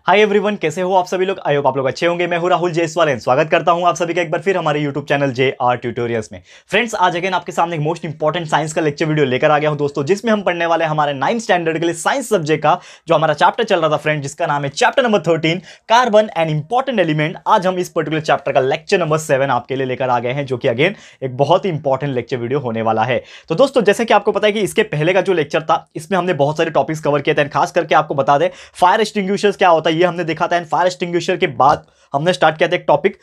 Hi everyone, कैसे हो आप सभी लोग। आई होप आप लोग अच्छे होंगे। मैं हूं राहुल जयसवाल एंड स्वागत करता हूं आप सभी का एक बार फिर हमारे यूट्यूब चैनल JR ट्यूटोरियल्स में। फ्रेंड्स, आज अगेन आपके सामने एक मोस्ट इंपॉर्टेंट साइंस का लेक्चर वीडियो लेकर आ गया हूं दोस्तों, जिसमें हम पढ़ने वाले हैं हमारे 9th स्टैंडर्ड के लिए साइंस सब्जेक्ट का जो हमारा चैप्टर चल रहा था फ्रेंड, जिसका नाम है chapter number 13 carbon and important element. आज हम इस पर्टिकुलर चैप्टर का लेक्चर नंबर 7 आपके लिए लेकर आ गए हैं, जो कि अगेन एक बहुत ही इंपॉर्टेंट लेक्चर वीडियो होने वाला है। तो दोस्तों, जैसे कि आपको पता है कि इसके पहले का जो लेक्चर था, इसमें हमने बहुत सारे टॉपिक्स कवर किए थे। खास करके आपको बता दें, फायर एक्सटिंग्विशर्स क्या होता है ये हमने देखा था। फायर एक्सटिंग्विशर के बाद हमने स्टार्ट किया था एक टॉपिक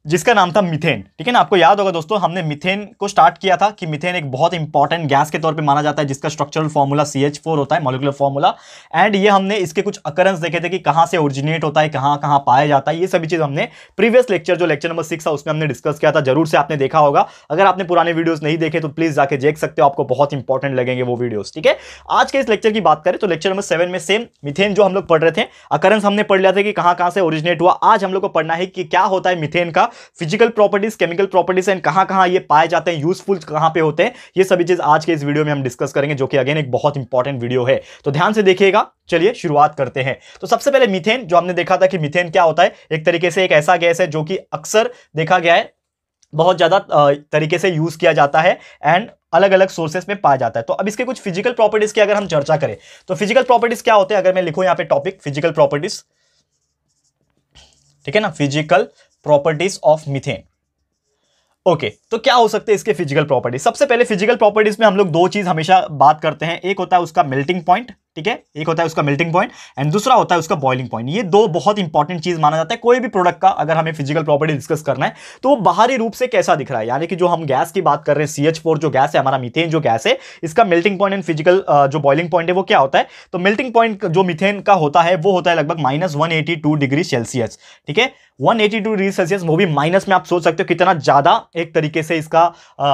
जिसका नाम था मीथेन। ठीक है ना, आपको याद होगा दोस्तों, हमने मीथेन को स्टार्ट किया था कि मीथेन एक बहुत इंपॉर्टेंट गैस के तौर पे माना जाता है, जिसका स्ट्रक्चरल फॉर्मूला CH4 होता है, मॉलिक्यूलर फॉर्मूला। एंड ये हमने इसके कुछ अकरेंस देखे थे कि कहां से ओरिजिनेट होता है, कहां कहां पाया जाता है। ये सभी चीज हमने प्रीवियस लेक्चर, जो लेक्चर नंबर 6 था, उसमें हमने डिस्कस किया था। जरूर से आपने देखा होगा। अगर आपने पुराने वीडियोस नहीं देखे तो प्लीज जाके देख सकते हो, आपको बहुत इंपॉर्टेंट लगेंगे वो वीडियोस। ठीक है, आज के इस लेक्चर की बात करें तो लेक्चर नंबर 7 में सेम मीथेन जो हम लोग पढ़ रहे थे, अकरेंस हमने पढ़ लिया था कि कहां कहां से ओरिजिनेट हुआ। आज हम लोग को पढ़ना है कि क्या होता है मीथेन का physical properties, chemical properties and कहां कहां ये पाए जाते हैं, यूजफुल कहां पे होते हैं। ये सभी चीज आज के इस वीडियो में हम डिस्कस करेंगे, जो कि अगेन एक बहुत इंपॉर्टेंट वीडियो है। तो ध्यान से देखिएगा। चलिए शुरुआत करते हैं। तो सबसे पहले मीथेन, जो हमने देखा था कि मीथेन क्या होता है, एक तरीके से एक ऐसा गैस है जो कि अक्सर देखा गया है बहुत ज्यादा तरीके से यूज किया जाता है एंड अलग अलग सोर्सेस में पाया जाता है। तो अब इसके कुछ फिजिकल प्रॉपर्टीज की अगर हम चर्चा करें तो फिजिकल प्रॉपर्टीज क्या होते हैं, अगर मैं लिखूं यहां पे टॉपिक फिजिकल प्रॉपर्टीज, ठीक है ना, physical properties of methane. Okay, तो क्या हो सकते हैं इसके फिजिकल प्रॉपर्टीज। सबसे पहले फिजिकल प्रॉपर्टीज में हम लोग दो चीज हमेशा बात करते हैं। एक होता है उसका मेल्टिंग पॉइंट, ठीक है, एक होता है उसका मेल्टिंग पॉइंट एंड दूसरा होता है उसका बॉइलिंग पॉइंट। ये दो बहुत इंपॉर्टेंट चीज माना जाता है कोई भी प्रोडक्ट का। अगर हमें फिजिकल प्रॉपर्टी डिस्कस करना है तो वो बाहरी रूप से कैसा दिख रहा है, यानी कि जो हम गैस की बात कर रहे हैं CH4 जो गैस है, हमारा मीथेन जो गैस है, इसका मेल्टिंग पॉइंट एंड फिजिकल जो बॉइलिंग पॉइंट है वो क्या होता है। तो मेल्टिंग पॉइंट जो मीथेन का होता है वो होता है लगभग -182 डिग्री सेल्सियस। ठीक है, 182 डिग्री सेल्सियस, वो भी माइनस में। आप सोच सकते हो कितना ज्यादा एक तरीके से इसका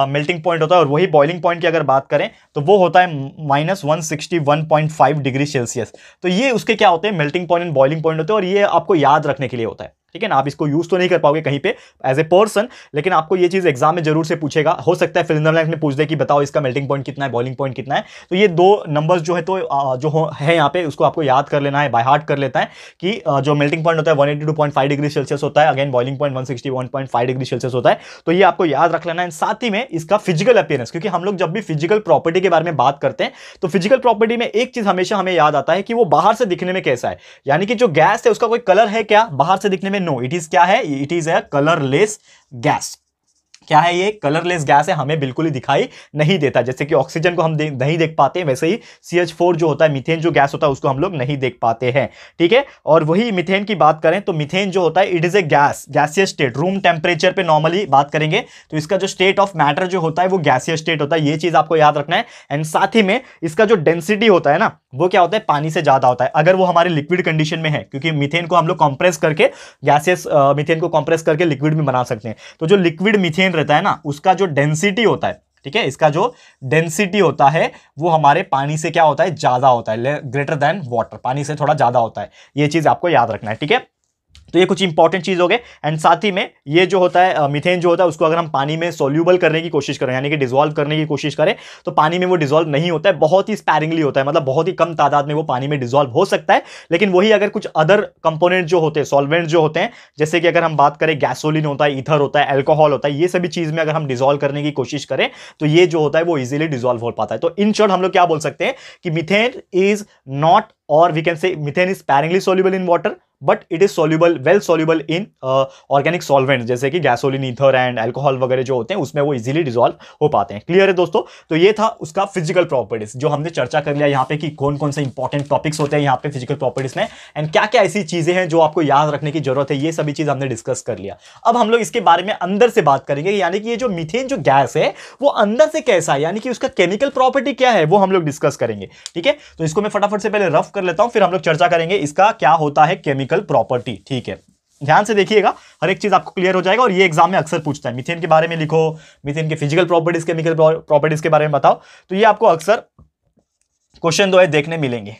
मेल्टिंग पॉइंट होता है। और वही बॉइलिंग पॉइंट की अगर बात करें तो वो होता है -161.5 डिग्री सेल्सियस। तो ये उसके क्या होते हैं, melting point and boiling point होते हैं। और ये आपको याद रखने के लिए होता है, ठीक है ना। आप इसको यूज तो नहीं कर पाओगे कहीं पे एज ए पर्सन, लेकिन आपको ये चीज एग्जाम में जरूर से पूछेगा। हो सकता है फिल इन द ब्लैंक में पूछ दे कि बताओ इसका मेल्टिंग पॉइंट कितना है, बॉइलिंग पॉइंट कितना है। तो ये दो नंबर्स जो है तो है यहाँ पे, उसको आपको याद कर लेना है, बाय हार्ट कर लेता है कि जो मेल्टिंग पॉइंट होता है 182.5 डिग्री सेल्सियस होता है, again boiling point 161.5 degree Celsius होता है। तो ये आपको याद रख लेना है। साथ ही में इसका फिजिकल अपीयरेंस, क्योंकि हम लोग जब भी फिजिकल प्रॉपर्टी के बारे में बात करते हैं तो फिजिकल प्रॉपर्टी में एक चीज हमेशा हमें याद आता है कि वो बाहर से दिखने में कैसा है। यानी कि जो गैस है उसका कोई कलर है क्या बाहर से दिखने में? नो, इट इज क्या है, it is a colourless gas. क्या है ये? कलरलेस गैस है, हमें बिल्कुल ही दिखाई नहीं देता। जैसे कि ऑक्सीजन को हम नहीं देख पाते, वैसे ही CH4 जो होता है, मीथेन जो गैस होता है, उसको हम लोग नहीं देख पाते हैं। ठीक है, और वही मीथेन की बात करें तो मीथेन जो होता है it is a gas, gaseous state. Room temperature पे नॉर्मली बात करेंगे तो इसका जो स्टेट ऑफ मैटर जो होता है वो गैसियस स्टेट होता है। ये चीज आपको याद रखना है। एंड साथ ही में इसका जो डेंसिटी होता है ना, वो क्या होता है, पानी से ज्यादा होता है अगर वो हमारे लिक्विड कंडीशन में है, क्योंकि मीथेन को हम लोग कंप्रेस करके गैसियस मीथेन को कंप्रेस करके लिक्विड में बना सकते हैं। तो जो लिक्विड मीथेन रहता है ना, उसका जो डेंसिटी होता है, ठीक है, इसका जो डेंसिटी होता है वो हमारे पानी से क्या होता है, ज्यादा होता है, ग्रेटर देन वाटर, पानी से थोड़ा ज्यादा होता है। ये चीज आपको याद रखना है। ठीक है, तो ये कुछ इंपॉर्टेंट चीज हो गए। एंड साथ ही में ये जो होता है मीथेन जो होता है, उसको अगर हम पानी में सोल्यूबल करने की कोशिश करें, यानी कि डिसॉल्व करने की कोशिश करें, तो पानी में वो डिसॉल्व नहीं होता है, बहुत ही स्पैरिंगली होता है। मतलब बहुत ही कम तादाद में वो पानी में डिसॉल्व हो सकता है। लेकिन वही अगर कुछ अदर कंपोनेंट जो होते हैं, सॉल्वेंट जो होते हैं, जैसे कि अगर हम बात करें गैसोलीन होता है, ईथर होता है, अल्कोहल होता है, ये सभी चीज में अगर हम डिसॉल्व करने की कोशिश करें तो ये जो होता है वो इजीली डिसॉल्व हो पाता है। तो इन शॉर्ट हम लोग क्या बोल सकते हैं कि मीथेन इज नॉट, और we can say methane is sparingly soluble in water, but it is soluble, well soluble in organic solvent, जैसे कि गैसोलिन, ईथर एंड अल्कोहल वगैरह जो होते हैं, उसमें वो इजीली डिसॉल्व हो पाते हैं। क्लियर है दोस्तों? तो ये था उसका फिजिकल प्रॉपर्टीज, जो हमने चर्चा कर लिया यहाँ पे कि कौन कौन से इंपॉर्टेंट टॉपिक्स होते हैं यहाँ पे फिजिकल प्रॉपर्टीज में, एंड क्या क्या ऐसी चीजें हैं जो आपको याद रखने की जरूरत है। ये सभी चीज हमने डिस्कस कर लिया। अब हम लोग इसके बारे में अंदर से बात करेंगे, यानी कि ये जो मीथेन जो गैस है वो अंदर से कैसा है, यानी कि उसका केमिकल प्रॉपर्टी क्या है, वो हम लोग डिस्कस करेंगे। ठीक है, तो इसको मैं फटाफट से पहले रफ कर लेता हूं, फिर हम लोग चर्चा करेंगे इसका क्या होता है केमिकल प्रॉपर्टी। ठीक है, ध्यान से देखिएगा, हर एक चीज आपको क्लियर हो जाएगा। और ये एग्जाम में अक्सर पूछता है, मीथेन के बारे में लिखो, मीथेन के फिजिकल प्रॉपर्टीज, केमिकल प्रॉपर्टीज के बारे में बताओ। तो ये आपको अक्सर क्वेश्चन 2 देखने मिलेंगे,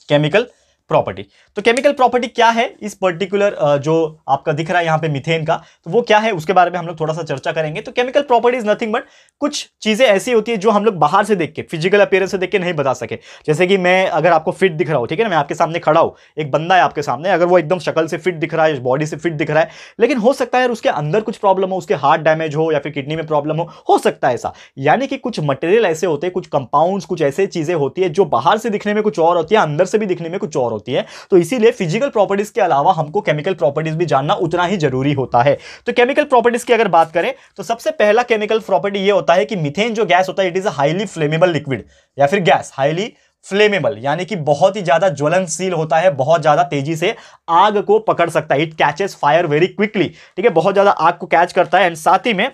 केमिकल प्रॉपर्टी। तो केमिकल प्रॉपर्टी क्या है इस पर्टिकुलर जो आपका दिख रहा है यहां पे मीथेन का, तो वो क्या है उसके बारे में हम लोग थोड़ा सा चर्चा करेंगे। तो chemical property is nothing but कुछ चीजें ऐसी होती है जो हम लोग बाहर से देख के, फिजिकल अपीयरेंस से देख के नहीं बता सके। जैसे कि मैं अगर आपको फिट दिख रहा हूं, ठीक है ना, मैं आपके सामने खड़ा हूं, एक बंदा है आपके सामने, अगर वो एकदम शक्ल से फिट दिख रहा है, बॉडी से फिट दिख रहा है, लेकिन हो सकता है यार उसके अंदर कुछ प्रॉब्लम हो, उसके हार्ट डैमेज हो या फिर किडनी में प्रॉब्लम हो सकता है ऐसा। यानी कि कुछ मटेरियल ऐसे होते हैं, कुछ कंपाउंड्स, कुछ ऐसे चीजें होती है जो बाहर से दिखने में कुछ और होती है, अंदर से भी दिखने में कुछ और होती है। तो इसीलिए फिजिकल प्रॉपर्टीज के अलावा हमको केमिकल प्रॉपर्टीज भी जानना उतना ही जरूरी होता है। तो केमिकल प्रॉपर्टीज की अगर बात करें तो सबसे पहला केमिकल प्रॉपर्टी ये होता है कि मीथेन जो गैस होता है it is a highly flammable liquid या फिर गैस, हाईली फ्लेमेबल यानी कि बहुत ही ज्यादा ज्वलनशील होता है, बहुत ज्यादा तेजी से आग को पकड़ सकता है। It catches fire very quickly, ठीक है, बहुत ज्यादा आग को कैच करता है। एंड साथ ही में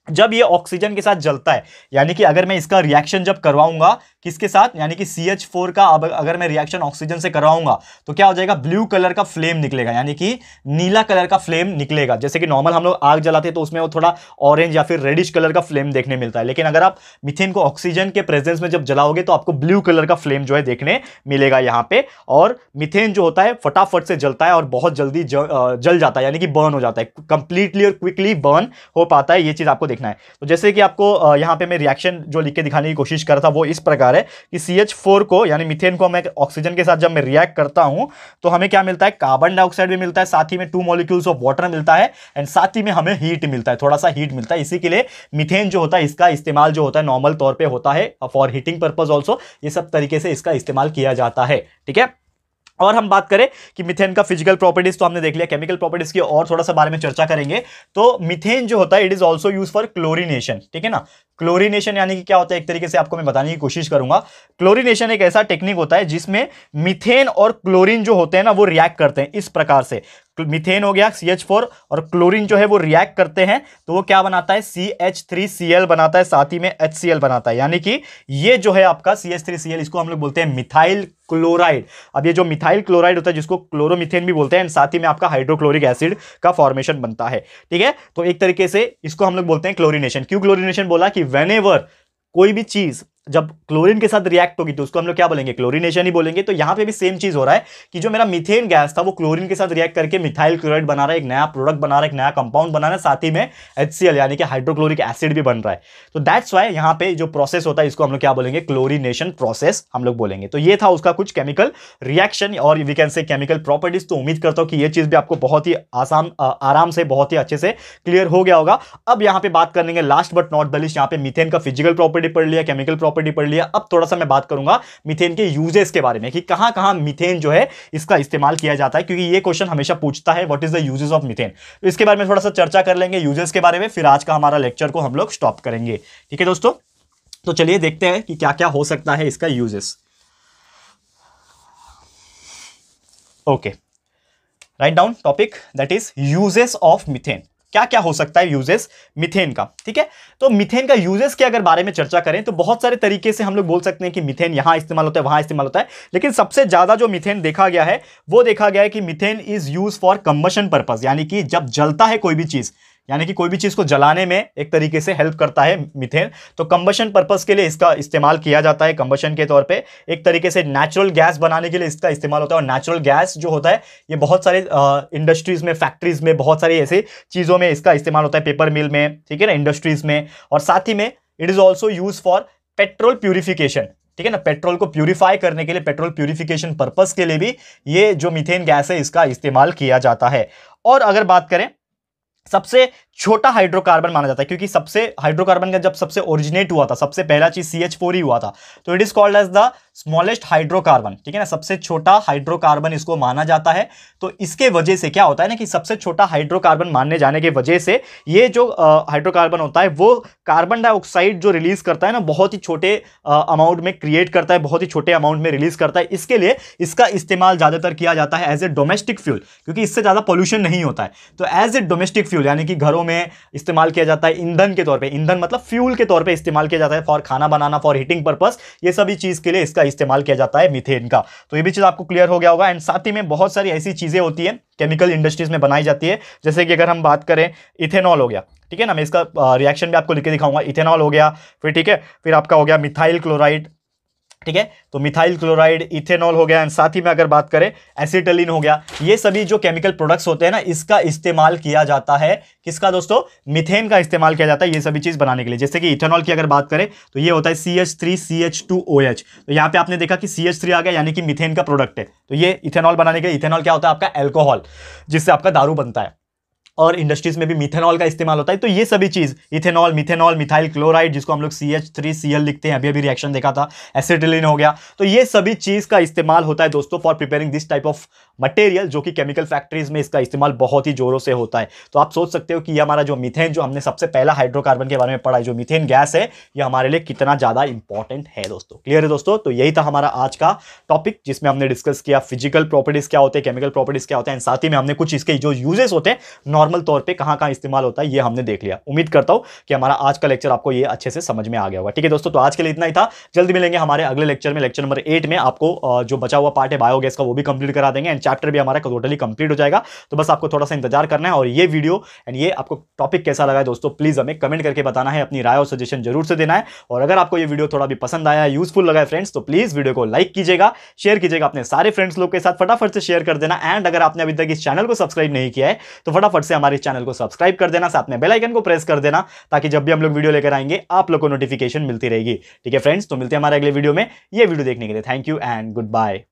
जब ये ऑक्सीजन के साथ जलता है, यानी कि अगर मैं इसका रिएक्शन जब करवाऊंगा किसके साथ, यानी कि CH4 का अगर मैं रिएक्शन ऑक्सीजन से करवाऊंगा तो क्या हो जाएगा, ब्लू कलर का फ्लेम निकलेगा, यानी कि नीला कलर का फ्लेम निकलेगा। जैसे कि नॉर्मल हम लोग आग जलाते हैं तो उसमें वो थोड़ा ऑरेंज या फिर रेडिश कलर का फ्लेम देखने मिलता है, लेकिन अगर आप मीथेन को ऑक्सीजन के प्रेजेंस में जब जलाओगे तो आपको ब्लू कलर का फ्लेम जो है देखने मिलेगा यहां पे। और मीथेन जो होता है फटाफट से जलता है और बहुत जल्दी जल जाता है, यानी कि बर्न हो जाता है, कंप्लीटली और क्विकली बर्न हो पाता है। ये चीज आपको देखना है। तो जैसे कि आपको यहां पे मैं रिएक्शन जो लिख के दिखाने की कोशिश कर रहा था वो इस प्रकार है कि CH4 को यानी मीथेन को मैं ऑक्सीजन के साथ जब मैं रिएक्ट करता हूं तो हमें क्या मिलता है, कार्बन डाइऑक्साइड भी मिलता है, साथ ही में 2 मॉलिक्यूल्स ऑफ वाटर मिलता है, एंड साथ ही में हमें हीट मिलता है, थोड़ा सा हीट मिलता है। इसी के लिए मीथेन जो होता है इसका इस्तेमाल जो होता है नॉर्मल तौर पर होता है फॉर हीटिंग पर्पज ऑल्सो, ये सब तरीके से इसका इस्तेमाल किया जाता है, ठीक है। और हम बात करें कि मीथेन का फिजिकल प्रॉपर्टीज तो हमने देख लिया, केमिकल प्रॉपर्टीज की और थोड़ा सा बारे में चर्चा करेंगे। तो मीथेन जो होता है it is also use for chlorination, ठीक है ना। क्लोरीनेशन यानी कि क्या होता है, एक तरीके से आपको मैं बताने की कोशिश करूंगा। क्लोरीनेशन एक ऐसा टेक्निक होता है जिसमें मीथेन और क्लोरीन जो होते हैं ना वो रिएक्ट करते हैं इस प्रकार से। मीथेन हो गया CH4 और क्लोरीन जो है वो रिएक्ट करते हैं तो वो क्या बनाता है, CH3Cl बनाता है, साथ ही में HCl बनाता है। यानी कि ये जो है आपका CH3Cl इसको हम लोग बोलते हैं मिथाइल क्लोराइड। अब ये जो मिथाइल क्लोराइड होता है जिसको क्लोरोमीथेन भी बोलते हैं, साथ ही में आपका हाइड्रोक्लोरिक एसिड का फॉर्मेशन बनता है, ठीक है। तो एक तरीके से इसको हम लोग बोलते हैं क्लोरीनेशन। क्यों क्लोरीनेशन बोला कि व्हेनेवर कोई भी चीज जब क्लोरीन के साथ रिएक्ट होगी तो उसको हम लोग क्या बोलेंगे, क्लोरीनेशन ही बोलेंगे। तो यहां पे भी सेम चीज हो रहा है कि जो मेरा मीथेन गैस था वो क्लोरीन के साथ रिएक्ट करके मिथाइल क्लोराइड बना रहा है, एक नया प्रोडक्ट बना रहा है, एक नया कंपाउंड बना रहा है, साथ ही में HCl यानी कि हाइड्रोक्लोरिक एसिड भी बन रहा है। तो दैट्स वाई यहां पे जो प्रोसेस होता है इसको हम लोग क्या बोलेंगे, क्लोरीनेशन प्रोसेस हम लोग बोलेंगे। तो ये था उसका कुछ केमिकल रिएक्शन और we can say chemical properties. तो उम्मीद करता हूं कि ये चीज भी आपको बहुत ही आराम से बहुत ही अच्छे से क्लियर हो गया होगा। अब यहां पे बात करेंगे last but not the list, यहां पे मीथेन का फिजिकल प्रॉपर्टी पढ़ लिया, केमिकल प्रॉपर्टी पढ़ लिया। अब थोड़ा सा मैं बात करूंगा मीथेन के यूजेस के बारे में कि कहां कहां मीथेन जो है इसका इस्तेमाल किया जाता है, क्योंकि ये क्वेश्चन हमेशा पूछता है what is the uses of methane. तो इसके बारे में थोड़ा सा चर्चा कर लेंगे यूजेस के बारे में, फिर आज का हमारा लेक्चर को हम लोग स्टॉप करेंगे, ठीक है दोस्तों। तो चलिए देखते हैं कि क्या क्या हो सकता है इसका uses. Okay, write down topic that is uses of methane. क्या क्या हो सकता है यूजेस मीथेन का, ठीक है। तो मीथेन का यूजेस के अगर बारे में चर्चा करें तो बहुत सारे तरीके से हम लोग बोल सकते हैं कि मीथेन यहां इस्तेमाल होता है, वहां इस्तेमाल होता है, लेकिन सबसे ज्यादा जो मीथेन देखा गया है वो देखा गया है कि methane is use for combustion purpose, यानी कि जब जलता है कोई भी चीज, यानी कि कोई भी चीज को जलाने में एक तरीके से हेल्प करता है मीथेन, तो कंबशन पर्पस के लिए इसका इस्तेमाल किया जाता है। कंबशन के तौर पे एक तरीके से नेचुरल गैस बनाने के लिए इसका इस्तेमाल होता है। और नेचुरल गैस जो होता है ये बहुत सारे इंडस्ट्रीज में, फैक्ट्रीज में, बहुत सारी ऐसी चीजों में इसका इस्तेमाल होता है, पेपर मिल में, ठीक है ना, इंडस्ट्रीज में। और साथ ही में it is also use for petrol purification, ठीक है ना, पेट्रोल को प्यूरिफाई करने के लिए, पेट्रोल प्यूरिफिकेशन पर्पस के लिए भी ये जो मीथेन गैस है इसका इस्तेमाल किया जाता है। और अगर बात करें सबसे छोटा हाइड्रोकार्बन माना जाता है, क्योंकि सबसे हाइड्रोकार्बन का जब सबसे ओरिजिनेट हुआ था, सबसे पहला चीज CH4 ही हुआ था, तो it is called as the smallest hydrocarbon, ठीक है ना, सबसे छोटा हाइड्रोकार्बन इसको माना जाता है। तो इसके वजह से क्या होता है ना कि सबसे छोटा हाइड्रोकार्बन मानने जाने की वजह से ये जो हाइड्रोकार्बन होता है वो कार्बन डाइऑक्साइड जो रिलीज करता है ना बहुत ही छोटे अमाउंट में क्रिएट करता है, बहुत ही छोटे अमाउंट में रिलीज करता है। इसके लिए इसका इस्तेमाल ज्यादातर किया जाता है एज ए डोमेस्टिक फ्यूल, क्योंकि इससे ज्यादा पॉल्यूशन नहीं होता है। तो एज ए डोमेस्टिक फ्यूल यानी कि घरों में इस्तेमाल किया जाता है, ईंधन के तौर पे, ईंधन मतलब फ्यूल के तौर पे इस्तेमाल किया जाता है, फॉर खाना बनाना, फॉर हीटिंग पर्पस, ये सभी चीज के लिए इसका इस्तेमाल किया जाता है मीथेन का। तो ये भी चीज आपको क्लियर हो गया होगा। एंड साथ ही में बहुत सारी ऐसी चीजें होती है केमिकल इंडस्ट्रीज में बनाई जाती है, जैसे कि अगर हम बात करें इथेनॉल हो गया, ठीक है ना, मैं इसका रिएक्शन भी आपको लिख के दिखाऊंगा। इथेनॉल हो गया, फिर ठीक है, फिर आपका हो गया मिथाइल क्लोराइड, ठीक है। तो मिथाइल क्लोराइड, इथेनॉल हो गया, एंड साथ ही में अगर बात करें एसिटिलीन हो गया, ये सभी जो केमिकल प्रोडक्ट्स होते हैं ना, इसका इस्तेमाल किया जाता है, किसका दोस्तों, मीथेन का इस्तेमाल किया जाता है ये सभी चीज बनाने के लिए। जैसे कि इथेनॉल की अगर बात करें तो ये होता है CH3CH2OH, तो यहां पे आपने देखा कि CH3 आ गया, यानी कि मीथेन का प्रोडक्ट है। तो ये इथेनॉल बनाने के लिए, इथेनॉल क्या होता है आपका, एल्कोहल, जिससे आपका दारू बनता है, और इंडस्ट्रीज में भी मिथेनॉल का इस्तेमाल होता है। तो ये सभी चीज, इथेनॉल, मिथेनॉल, मिथाइल क्लोराइड, जिसको हम लोग CH3Cl लिखते हैं, अभी अभी रिएक्शन देखा था, एसिटिलीन हो गया, तो ये सभी चीज का इस्तेमाल होता है दोस्तों for preparing this type of material, जो कि केमिकल फैक्ट्रीज में इसका इस्तेमाल बहुत ही जोरों से होता है। तो आप सोच सकते हो कि ये हमारा जो मीथेन, जो हमने सबसे पहला हाइड्रोकार्बन के बारे में पढ़ा है, जो मीथेन गैस है, ये हमारे लिए कितना ज्यादा इंपॉर्टेंट है दोस्तों। क्लियर है दोस्तों? तो यही था हमारा आज का टॉपिक, जिसमें हमने डिस्कस किया फिजिकल प्रॉपर्टीज क्या होते हैं, केमिकल प्रॉपर्टीज क्या होते हैं, साथ ही में हमने कुछ इसके जो यूजेस होते हैं नॉर्मल तौर पर कहां इस्तेमाल होता है, ये हमने देख लिया। उम्मीद करता हूं कि हमारा आज का लेक्चर आपको ये अच्छे से समझ में आ गया होगा। ठीक है दोस्तों, तो आज के लिए इतना ही था। जल्दी मिलेंगे हमारे अगले लेक्चर में, लेक्चर नंबर 8 में। आपको जो बचा हुआ पार्ट है बायोगैस का, वो भी कंप्लीट करा देंगे, एंड चैप्टर भी हमारा टोटली कंप्लीट हो जाएगा। तो बस आपको थोड़ा सा इंतजार करना है, और ये वीडियो एंड ये आपको टॉपिक कैसा लगा है दोस्तों, प्लीज हमें कमेंट करके बताना है, अपनी राय और सजेशन जरूर से देना है। और अगर आपको ये वीडियो थोड़ा भी पसंद आया, यूजफुल लगा है फ्रेंड्स, तो प्लीज वीडियो को लाइक कीजिएगा, शेयर कीजिएगा अपने सारे फ्रेंड्स लोग के साथ, फटाफट से शेयर कर देना। एंड अगर आपने अभी तक इस चैनल को सब्सक्राइब नहीं किया है, तो फटाफट से हमारे चैनल को सब्सक्राइब कर देना, साथ में बेल आइकन को प्रेस कर देना, ताकि जब भी हम लोग वीडियो लेकर आएंगे आप लोग को नोटिफिकेशन मिलती रहेगी। ठीक है फ्रेंड्स, तो मिलते हैं हमारे अगले वीडियो में। ये वीडियो देखने के लिए thank you and good bye.